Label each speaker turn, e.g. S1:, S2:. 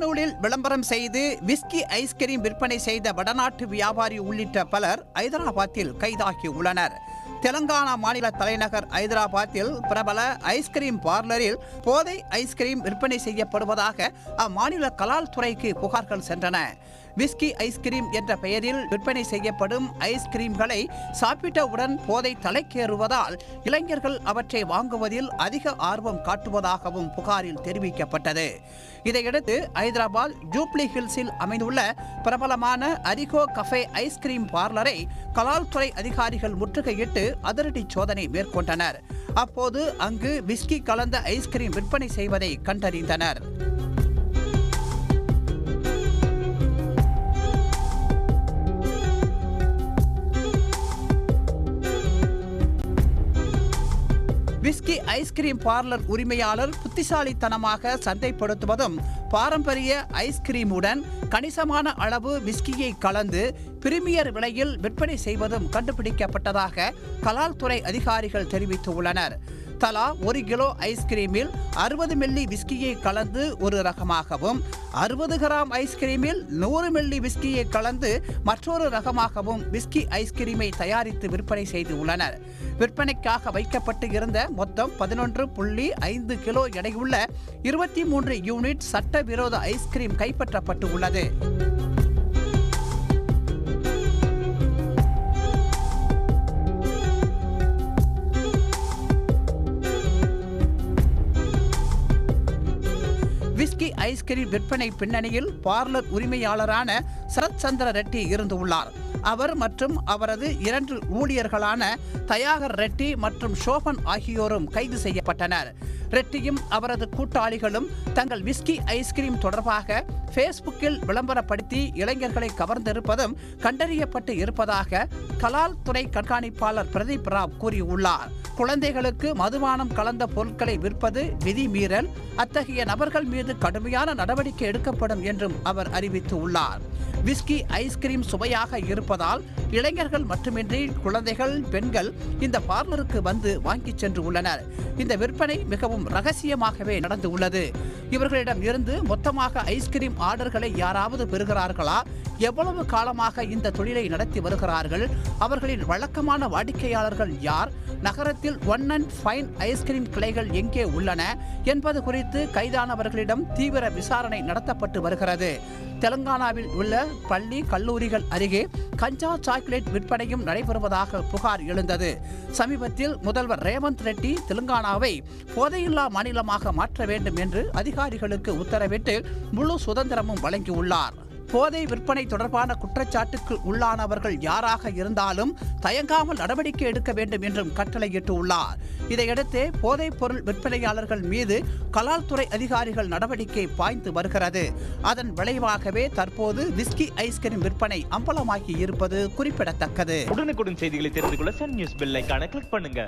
S1: முகநூலில் விளம்பரம் செய்து விஸ்கி ஐஸ்கிரீம் விற்பனை செய்த வடநாட்டு வியாபாரி உள்ளிட்ட பலர் ஐதராபாத்தில் கைதாகியுள்ளனர். தெலங்கானா மாநில தலைநகர் ஐதராபாத்தில் பிரபல ஐஸ்கிரீம் பார்லரில் போதை ஐஸ்கிரீம் விற்பனை செய்யப்படுவதாக அம்மாநில கலால் துறைக்கு புகார்கள் சென்றன. விஸ்கி ஐஸ்கிரீம் என்ற பெயரில் விற்பனை செய்யப்படும் ஐஸ்கிரீம்களை சாப்பிட்டவுடன் போதை தலைக்கேறுவதால் இளைஞர்கள் அவற்றை வாங்குவதில் அதிக ஆர்வம் காட்டுவதாகவும் புகாரில் தெரிவிக்கப்பட்டது. இதையடுத்து ஐதராபாத் ஜூப்ளி ஹில்ஸில் அமைந்துள்ள பிரபலமான அரிகோ கஃபே ஐஸ்கிரீம் பார்லரை கலால் துறை அதிகாரிகள் முற்றுகையிட்டு அதிரடி சோதனை மேற்கொண்டனர். அப்போது அங்கு விஸ்கி கலந்த ஐஸ்கிரீம் விற்பனை செய்வதை கண்டறிந்தனர். விஸ்கி ஐஸ்கிரீம் பார்லர் உரிமையாளர் புத்திசாலித்தனமாக சந்தைப்படுத்துவதும் பாரம்பரிய ஐஸ்கிரீமுடன் கணிசமான அளவு விஸ்கியை கலந்து பிரிமியர் விலையில் விற்பனை செய்வதும் கண்டுபிடிக்கப்பட்டதாக கலால் துறை அதிகாரிகள் தெரிவித்துள்ளனர். தலா 1 கிலோ ஐஸ்கிரீமில் 60 மில்லி விஸ்கியை கலந்து ஒரு ரகமாகவும் 60 கிராம் ஐஸ்கிரீமில் 100 மில்லி விஸ்கியை கலந்து மற்றொரு ரகமாகவும் விஸ்கி ஐஸ்கிரீமை தயாரித்து விற்பனை செய்து உள்ளனர். விற்பனைக்காக வைக்கப்பட்டு இருந்த மொத்தம் 11.5 கிலோ எடையுள்ள 23 யூனிட் சட்டவிரோத ஐஸ்கிரீம் கைப்பற்றப்பட்டு உள்ளது. விஸ்கி ஐஸ்கிரீம் விற்பனை பின்னணியில் பார்லர் உரிமையாளரான சரத் சந்திர ரெட்டி இருந்துள்ளார். அவர் மற்றும் அவரது 2 ஊழியர்களான தயாகர் ரெட்டி மற்றும் ஷோபன் ஆகியோரும் கைது செய்யப்பட்டனர். ரெட்டியும் அவரது கூட்டாளிகளும் தங்கள் விஸ்கி ஐஸ்கிரீம் தொடர்பாக ஃபேஸ்புக்கில் விளம்பரப்படுத்தி இளைஞர்களை கவர்ந்திருப்பதும் கண்டறியப்பட்டு இருப்பதாக கலால் துறை கண்காணிப்பாளர் பிரதீப் ராவ் கூறியுள்ளார். குழந்தைகளுக்கு மதுபானம் கலந்த பொருட்களை விற்பது விதிமீறல். அத்தகைய நபர்கள் மீது கடுமையான நடவடிக்கை எடுக்கப்படும் என்றும் அவர் அறிவித்துள்ளார். விஸ்கி ஐஸ்கிரீம் சுவையாக இருப்பதால் இளைஞர்கள் மட்டுமின்றி குழந்தைகள், பெண்கள் இந்த பார்லருக்கு வந்து வாங்கி சென்று உள்ளனர். இந்த விற்பனை மிகவும் ரகசியமாகவே நடந்து உள்ளது. இவர்களிடம் இருந்து மொத்தமாக ஐஸ்கிரீம் ஆர்டர்களை யாராவது பெறுகிறார்களா? எவ்வளவு காலமாக இந்த தொழிலை நடத்தி வருகிறார்கள்? அவர்களின் வழக்கமான வாடிக்கையாளர்கள் யார்? நகரத்தில் ஒன் அண்ட் ஃபைன் ஐஸ்கிரீம் கிளைகள் எங்கே உள்ளன என்பது குறித்து கைதானவர்களிடம் தீவிர விசாரணை நடத்தப்பட்டு வருகிறது. தெலங்கானாவில் உள்ள பள்ளி, கல்லூரிகள் அருகே கஞ்சா சாக்லேட் விற்பனையும் நடைபெறுவதாக புகார் எழுந்தது. சமீபத்தில் முதல்வர் ரேவந்த் ரெட்டி தெலுங்கானாவை போதையில்லா மாநிலமாக மாற்ற வேண்டும் என்று அதிகாரிகளுக்கு உத்தரவிட்டு முழு சுதந்திரமும் வழங்கியுள்ளார். போதை விற்பனை தொடர்பான குற்றச்சாட்டுக்கு உள்ளானவர்கள் யாராக இருந்தாலும் தயங்காமல் நடவடிக்கை எடுக்க வேண்டும் என்றும் கட்டளையிட்டு உள்ளார். இதையடுத்து போதைப் பொருள் விற்பனையாளர்கள் மீது கலால் துறை அதிகாரிகள் நடவடிக்கை பாய்ந்து வருகிறது. அதன் விளைவாகவே தற்போது விஸ்கி ஐஸ்கிரீம் விற்பனை அம்பலமாகி இருப்பது குறிப்பிடத்தக்கது.
S2: உடனுக்குடன் செய்திகளை தெரிந்து கொள்ள சன் நியூஸ் பெல் ஐகானை கிளிக் பண்ணுங்க.